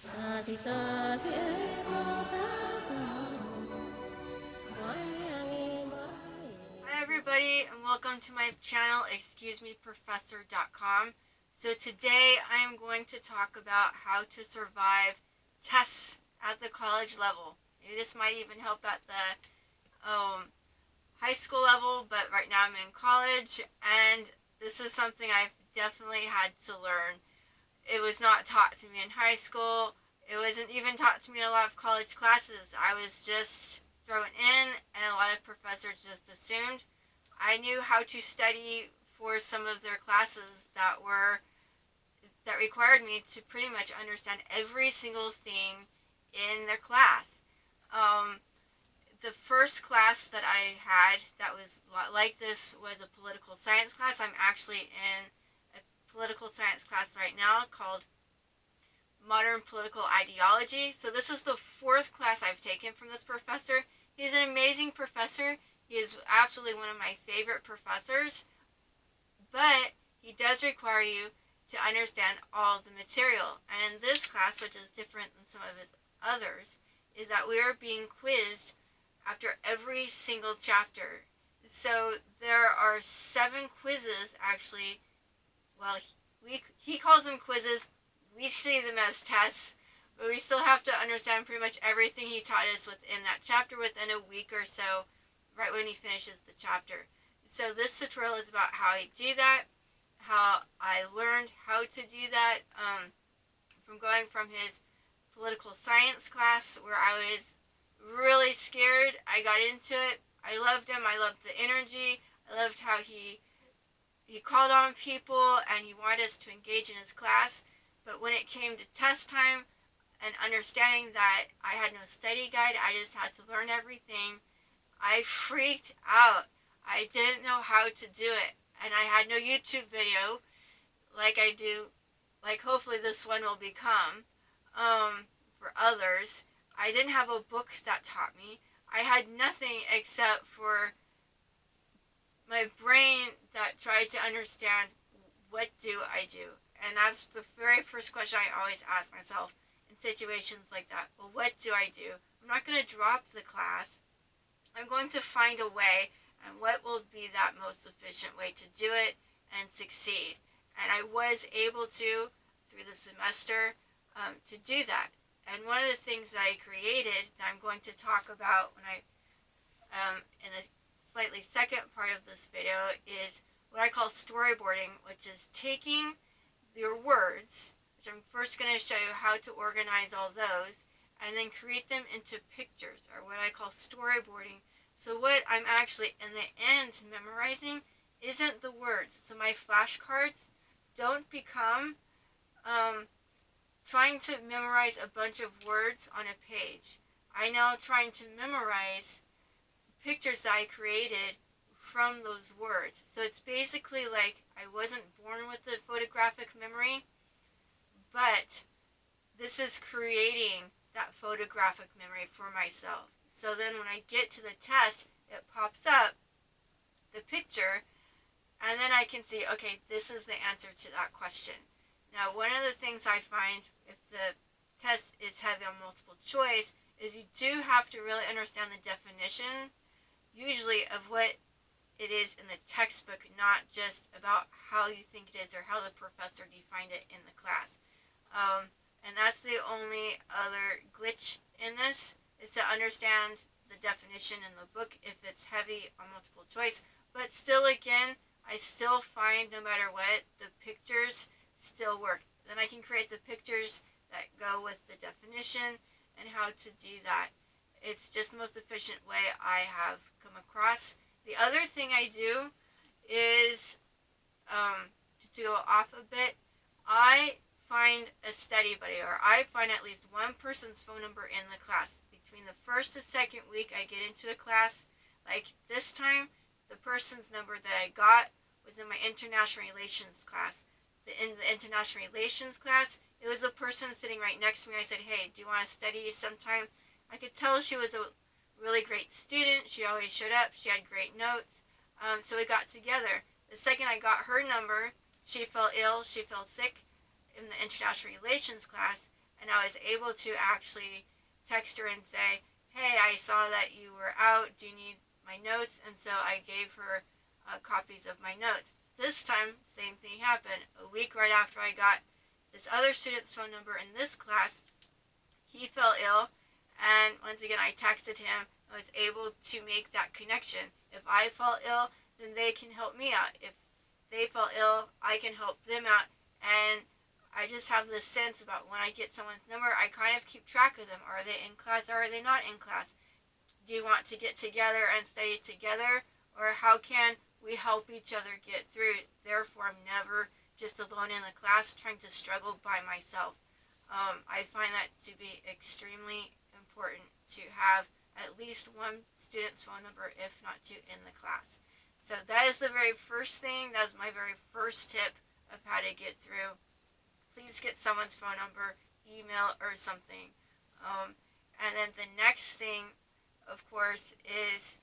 Hi everybody and welcome to my channel, excusemeprofessor.com. So today I am going to talk about how to survive tests at the college level. Maybe this might even help at the high school level, but right now I'm in college and this is something I've definitely had to learn. It was not taught to me in high school. It wasn't even taught to me in a lot of college classes. I was just thrown in and a lot of professors just assumed I knew how to study for some of their classes that required me to pretty much understand every single thing in their class. The first class that I had that was like this was a political science class. I'm actually in a political science class right now called Modern Political Ideology. So this is the fourth class I've taken from this professor. He's an amazing professor. He is absolutely one of my favorite professors, but he does require you to understand all the material. And in this class, which is different than some of his others, is that we are being quizzed after every single chapter. So there are 7 quizzes actually. Well, he calls them quizzes. We see them as tests, but we still have to understand pretty much everything he taught us within that chapter within a week or so, right when he finishes the chapter. So this tutorial is about how I do that, how I learned how to do that, from going from his political science class where I was really scared. I got into it. I loved him. I loved the energy. I loved how he called on people and he wanted us to engage in his class. But when it came to test time and understanding that I had no study guide, I just had to learn everything, I freaked out. I didn't know how to do it. And I had no YouTube video like I do, like hopefully this one will become, for others. I didn't have a book that taught me. I had nothing except for my brain that tried to understand, what do I do? And that's the very first question I always ask myself in situations like that. Well, what do I do? I'm not going to drop the class. I'm going to find a way, and what will be that most efficient way to do it and succeed. And I was able to, through the semester, to do that. And one of the things that I created that I'm going to talk about when in the slightly second part of this video is what I call storyboarding, which is taking your words, which I'm first going to show you how to organize all those, and then create them into pictures, or what I call storyboarding. So what I'm actually in the end memorizing isn't the words. So my flashcards don't become trying to memorize a bunch of words on a page. I now trying to memorize pictures that I created from those words. So it's basically like I wasn't born with the photographic memory, but this is creating that photographic memory for myself. So then when I get to the test, it pops up the picture, and then I can see, okay, this is the answer to that question. Now, one of the things I find if the test is heavy on multiple choice is you do have to really understand the definition, usually of what it is in the textbook, not just about how you think it is or how the professor defined it in the class. And that's the only other glitch in this, is to understand the definition in the book if it's heavy on multiple choice. But still, again, I still find no matter what, the pictures still work. Then I can create the pictures that go with the definition and how to do that. It's just the most efficient way I have come across. The other thing I do is, to go off a bit, I find a study buddy, or I find at least one person's phone number in the class. Between the first and second week I get into a class, like this time, the person's number that I got was in my international relations class. In the international relations class, it was the person sitting right next to me. I said, hey, do you want to study sometime? I could tell she was a really great student. She always showed up. She had great notes. So we got together. The second I got her number, she fell ill. She fell sick in the international relations class. and I was able to actually text her and say, hey, I saw that you were out, do you need my notes? And so I gave her copies of my notes. This time, same thing happened. A week right after I got this other student's phone number in this class, he fell ill, and once again I texted him. I was able to make that connection. If I fall ill, then they can help me out. If they fall ill, I can help them out. And I just have this sense about when I get someone's number, I kind of keep track of them. Are they in class or are they not in class? Do you want to get together and stay together? Or how can we help each other get through? Therefore, I'm never just alone in the class trying to struggle by myself. I find that to be extremely important to have at least one student's phone number, if not two, in the class. So that is the very first thing. That is my very first tip of how to get through. Please get someone's phone number, email, or something. And then the next thing, of course, is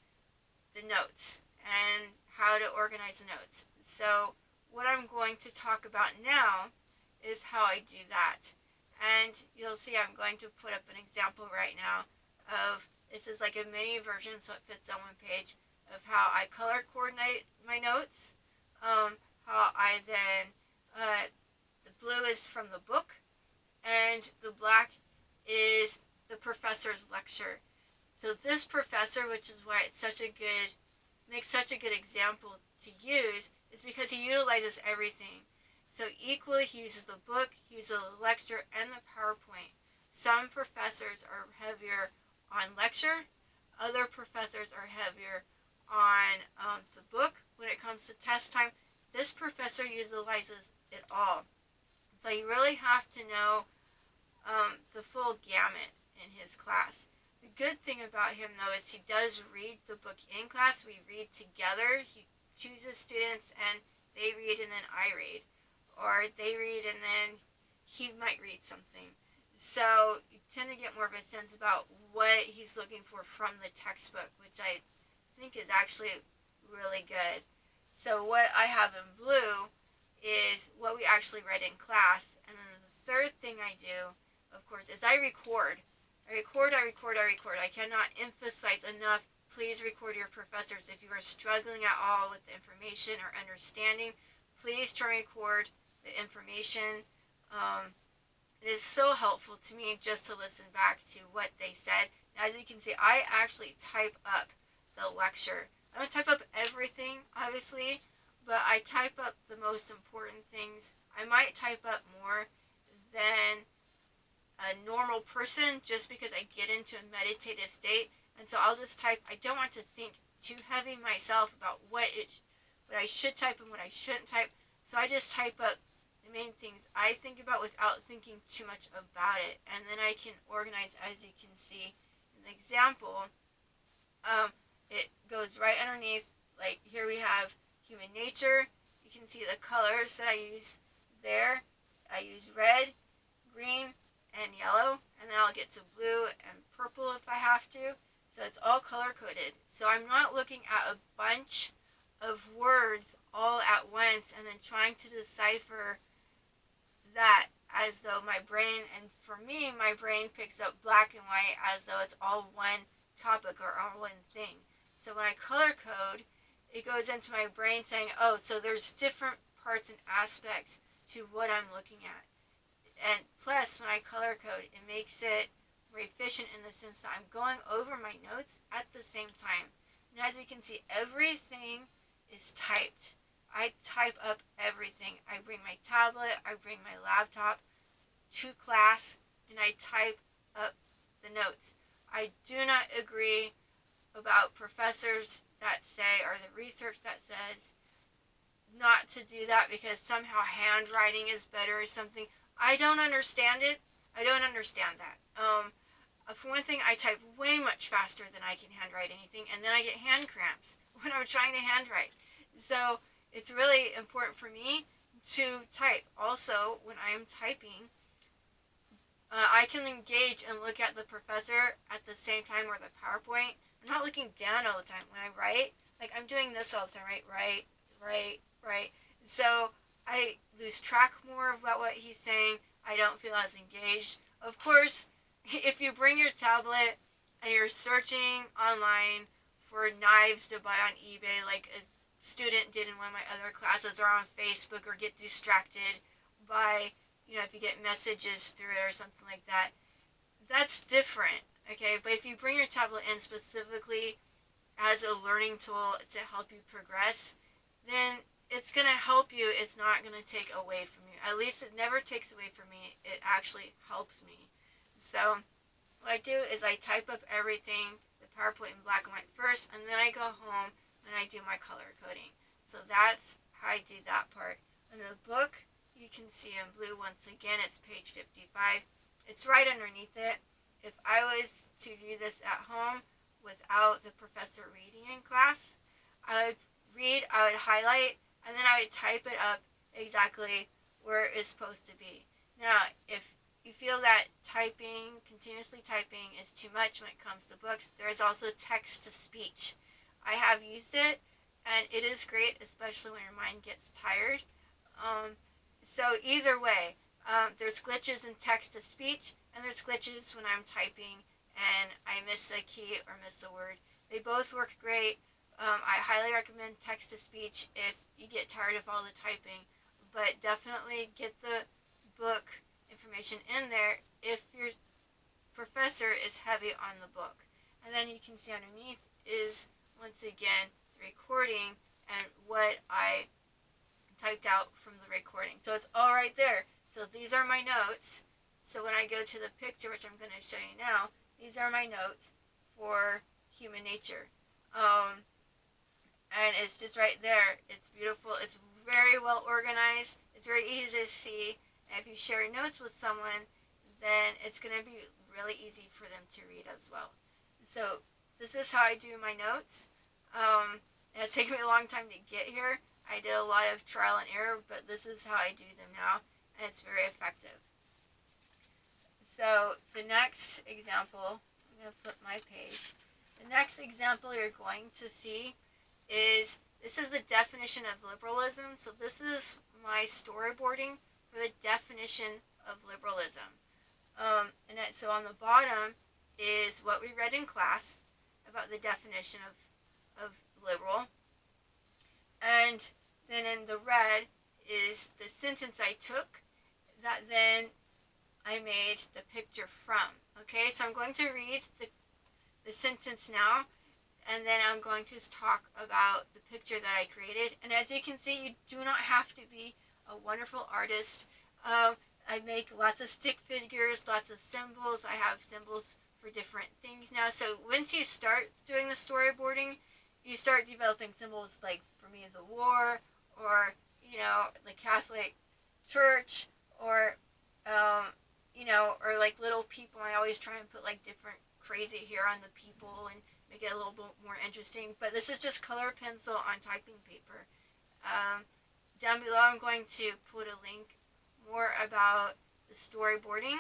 the notes and how to organize the notes. So what I'm going to talk about now is how I do that. And you'll see I'm going to put up an example right now of, this is like a mini version so it fits on one page, of how I color coordinate my notes, how I then, the blue is from the book, and the black is the professor's lecture. So this professor, which is why it's makes such a good example to use, is because he utilizes everything. So equally, he uses the book, he uses the lecture, and the PowerPoint. Some professors are heavier on lecture, other professors are heavier on the book. When it comes to test time, this professor utilizes it all. So you really have to know the full gamut in his class. The good thing about him, though, is he does read the book in class. We read together. He chooses students, and they read, and then I read. Or they read, and then he might read something. So you tend to get more of a sense about what he's looking for from the textbook, which I think is actually really good. So what I have in blue is what we actually read in class. And then the third thing I do, of course, is I record. I cannot emphasize enough, please record your professors. If you are struggling at all with the information or understanding, please try and record the information. It is so helpful to me just to listen back to what they said. Now, as you can see, I actually type up the lecture. I don't type up everything, obviously, but I type up the most important things. I might type up more than a normal person just because I get into a meditative state, and so I'll just type. I don't want to think too heavy myself about what I should type and what I shouldn't type, so I just type up the main things I think about without thinking too much about it, and then I can organize, as you can see in the example. It goes right underneath, like here we have human nature. You can see the colors that I use there. I use red, green, and yellow, and then I'll get to blue and purple if I have to. So it's all color-coded. So I'm not looking at a bunch of words all at once and then trying to decipher that as though my brain, and for me, my brain picks up black and white as though it's all one topic or all one thing. So when I color code, it goes into my brain saying, oh, so there's different parts and aspects to what I'm looking at. And plus, when I color code, it makes it more efficient in the sense that I'm going over my notes at the same time. And as you can see, everything is typed. I type up everything. I bring my tablet, I bring my laptop to class, and I type up the notes. I do not agree about professors that say, or the research that says not to do that because somehow handwriting is better or something. I don't understand it. I don't understand that. For one thing, I type way much faster than I can handwrite anything, and then I get hand cramps when I'm trying to handwrite. So it's really important for me to type. Also, when I am typing, I can engage and look at the professor at the same time, or the PowerPoint. I'm not looking down all the time. When I write, like I'm doing this all the time, right? Right. So I lose track more of what he's saying. I don't feel as engaged. Of course, if you bring your tablet and you're searching online for knives to buy on eBay, like a student did in one of my other classes, or on Facebook, or get distracted by, if you get messages through it or something like that, that's different, okay? But if you bring your tablet in specifically as a learning tool to help you progress, then it's going to help you. It's not going to take away from you. At least it never takes away from me. It actually helps me. So what I do is I type up everything, the PowerPoint in black and white first, and then I go home and I do my color coding. So that's how I do that part. In the book, you can see in blue, once again, it's page 55. It's right underneath it. If I was to do this at home without the professor reading in class, I would read, I would highlight, and then I would type it up exactly where it's supposed to be. Now, if you feel that continuously typing is too much when it comes to books, there is also text-to-speech. I have used it, and it is great, especially when your mind gets tired. So either way, there's glitches in text-to-speech, and there's glitches when I'm typing and I miss a key or miss a word. They both work great. I highly recommend text-to-speech if you get tired of all the typing, but definitely get the book information in there if your professor is heavy on the book. And then you can see underneath is, once again, the recording and what I typed out from the recording. So it's all right there. So these are my notes. So when I go to the picture, which I'm going to show you now, these are my notes for human nature. And it's just right there. It's beautiful. It's very well organized. It's very easy to see. And if you share notes with someone, then it's going to be really easy for them to read as well. So this is how I do my notes. It's taken me a long time to get here. I did a lot of trial and error, but this is how I do them now, and it's very effective. So the next example, I'm going to flip my page. The next example you're going to see is, this is the definition of liberalism. So this is my storyboarding for the definition of liberalism. So on the bottom is what we read in class about the definition of liberal. And then in the red is the sentence I took that then I made the picture from. Okay, so I'm going to read the sentence now, and then I'm going to talk about the picture that I created. And as you can see, you do not have to be a wonderful artist. I make lots of stick figures, lots of symbols. I have symbols for different things now. So once you start doing the storyboarding, you start developing symbols like, for me, the war, or, the Catholic Church, or, or like little people. I always try and put like different crazy hair on the people and make it a little bit more interesting. But this is just color pencil on typing paper. Down below, I'm going to put a link more about the storyboarding,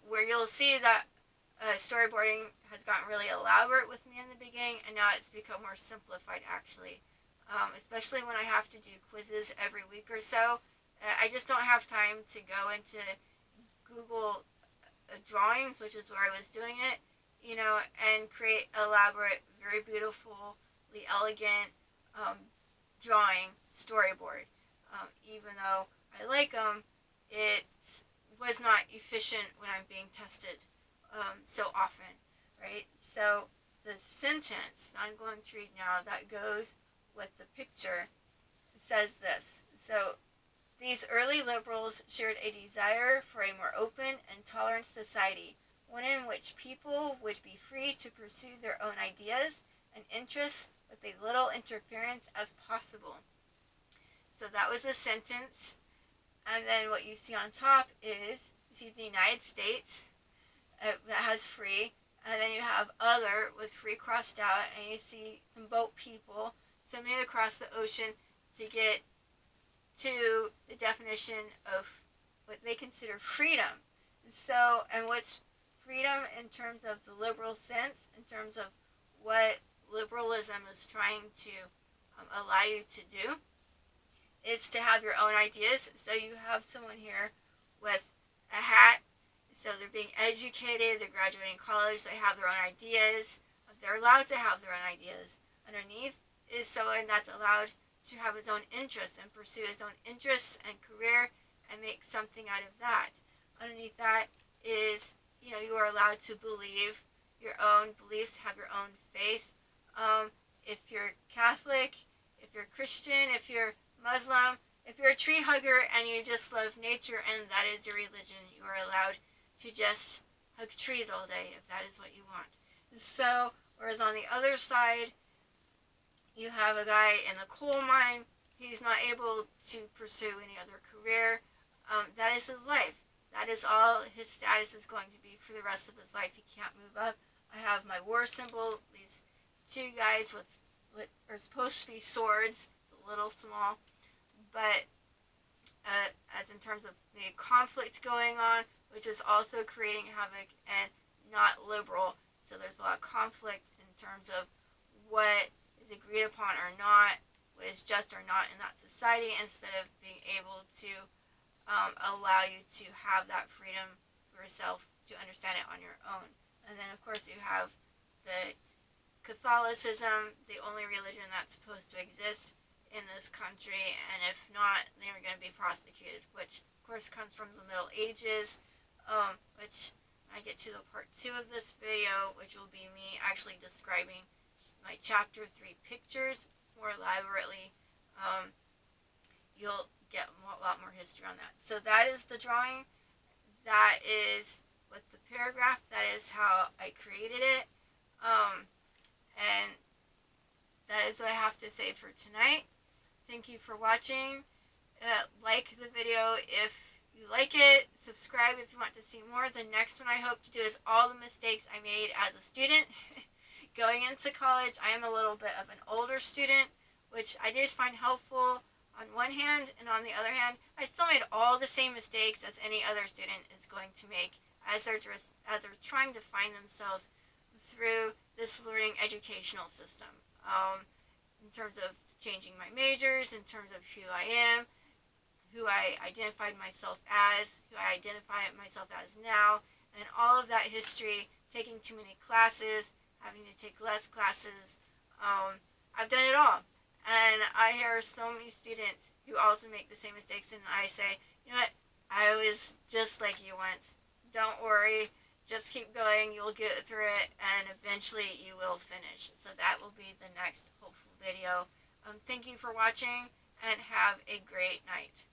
where you'll see that storyboarding has gotten really elaborate with me in the beginning, and now it's become more simplified, actually. Especially when I have to do quizzes every week or so. I just don't have time to go into Google drawings, which is where I was doing it, and create elaborate, very beautifully elegant drawing storyboard. Even though I like them, it was not efficient when I'm being tested so often, right? So the sentence I'm going to read now that goes with the picture says this. So, these early liberals shared a desire for a more open and tolerant society, one in which people would be free to pursue their own ideas and interests with as little interference as possible. So that was the sentence. And then what you see on top is, you see the United States that has free, and then you have other with free crossed out, and you see some boat people swimming across the ocean to get to the definition of what they consider freedom. So, and what's freedom in terms of the liberal sense, in terms of what liberalism is trying to allow you to do, is to have your own ideas. So you have someone here with a hat. So they're being educated, they're graduating college, they have their own ideas. They're allowed to have their own ideas. Underneath is someone that's allowed to have his own interests and pursue his own interests and career and make something out of that. Underneath that is, you are allowed to believe your own beliefs, have your own faith. If you're Catholic, if you're Christian, if you're Muslim, if you're a tree hugger and you just love nature and that is your religion, you are allowed to just hug trees all day if that is what you want. So, whereas on the other side, you have a guy in the coal mine. He's not able to pursue any other career. That is his life. That is all his status is going to be for the rest of his life. He can't move up. I have my war symbol. These two guys with what are supposed to be swords. It's a little small. But as in terms of the conflict going on, which is also creating havoc and not liberal. So there's a lot of conflict in terms of what is agreed upon or not, what is just or not in that society, instead of being able to allow you to have that freedom for yourself to understand it on your own. And then, of course, you have the Catholicism, the only religion that's supposed to exist in this country, and if not, they are going to be prosecuted, which, of course, comes from the Middle Ages, which I get to the part 2 of this video, which will be me actually describing my chapter 3 pictures more elaborately. You'll get a lot more history on that. So that is the drawing. That is with the paragraph. That is how I created it. And that is what I have to say for tonight. Thank you for watching. Like the video if you like it. Subscribe if you want to see more. The next one I hope to do is all the mistakes I made as a student. Going into college, I am a little bit of an older student, which I did find helpful on one hand, and on the other hand, I still made all the same mistakes as any other student is going to make as they're trying to find themselves through this learning educational system. In terms of changing my majors, in terms of who I am, who I identified myself as, who I identify myself as now, and all of that history, taking too many classes, having to take less classes. I've done it all. And I hear so many students who also make the same mistakes, and I say, you know what, I was just like you once. Don't worry, just keep going, you'll get through it, and eventually you will finish. So that will be the next hopeful video. Thank you for watching, and have a great night.